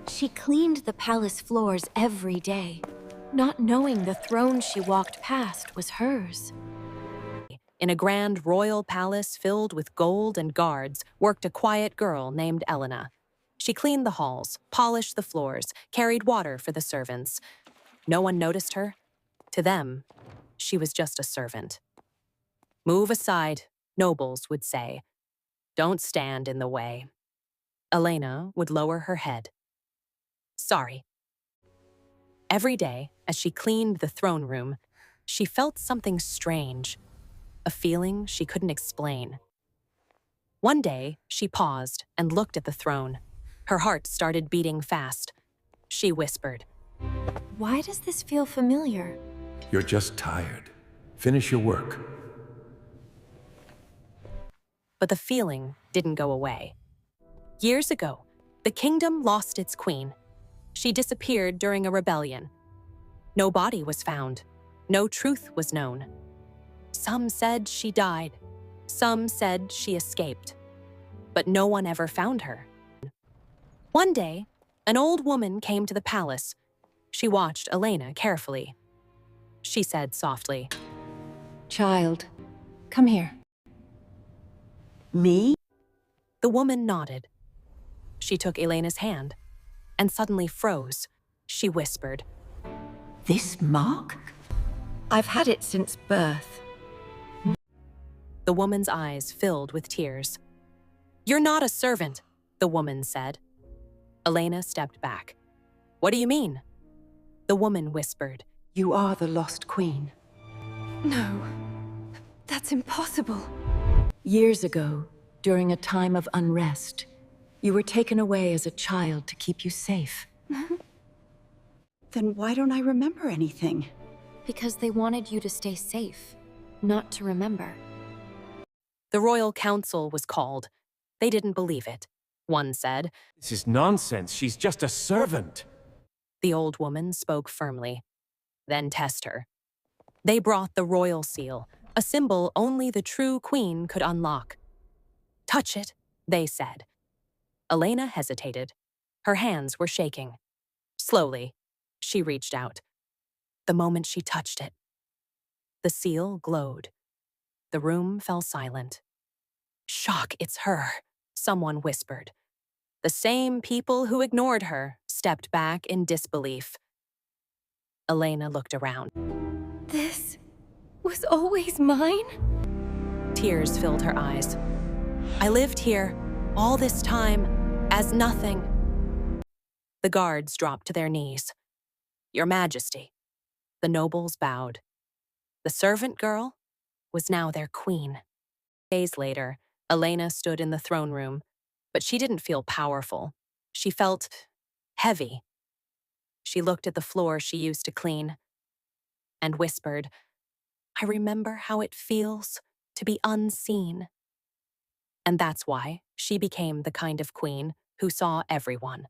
She cleaned the palace floors every day, not knowing the throne she walked past was hers. In a grand royal palace filled with gold and guards worked a quiet girl named Elena. She cleaned the halls, polished the floors, carried water for the servants. No one noticed her. To them, she was just a servant. "Move aside," nobles would say. "Don't stand in the way." Elena would lower her head. "Sorry." Every day, as she cleaned the throne room, she felt something strange, a feeling she couldn't explain. One day, she paused and looked at the throne. Her heart started beating fast. She whispered, Why does this feel familiar? You're just tired. Finish your work. but the feeling didn't go away. Years ago, the kingdom lost its queen. She disappeared during a rebellion. No body was found. No truth was known. Some said she died. Some said she escaped. But no one ever found her. One day, an old woman came to the palace. She watched Elena carefully. She said softly, "Child, come here." Me? The woman nodded. She took Elena's hand and suddenly froze. She whispered, This mark? I've had it since birth. The woman's eyes filled with tears. "You're not a servant," the woman said. Elena stepped back. "What do you mean?" The woman whispered, You are the lost queen. No, that's impossible. Years ago, during a time of unrest, you were taken away as a child to keep you safe. Then why don't I remember anything? Because they wanted you to stay safe, not to remember. The royal council was called. They didn't believe it. One said. This is nonsense. She's just a servant. The old woman spoke firmly. Then test her. They brought the royal seal, a symbol only the true queen could unlock. "Touch it," they said. Elena hesitated. Her hands were shaking. Slowly, she reached out. The moment she touched it, the seal glowed. The room fell silent. "Shock, it's her," someone whispered. The same people who ignored her stepped back in disbelief. Elena looked around. This was always mine? Tears filled her eyes. "I lived here, all this time, as nothing." The guards dropped to their knees. "Your Majesty." The nobles bowed. The servant girl was now their queen. Days later, Elena stood in the throne room, but she didn't feel powerful. She felt heavy. She looked at the floor she used to clean and whispered, "I remember how it feels to be unseen." And that's why she became the kind of queen who saw everyone,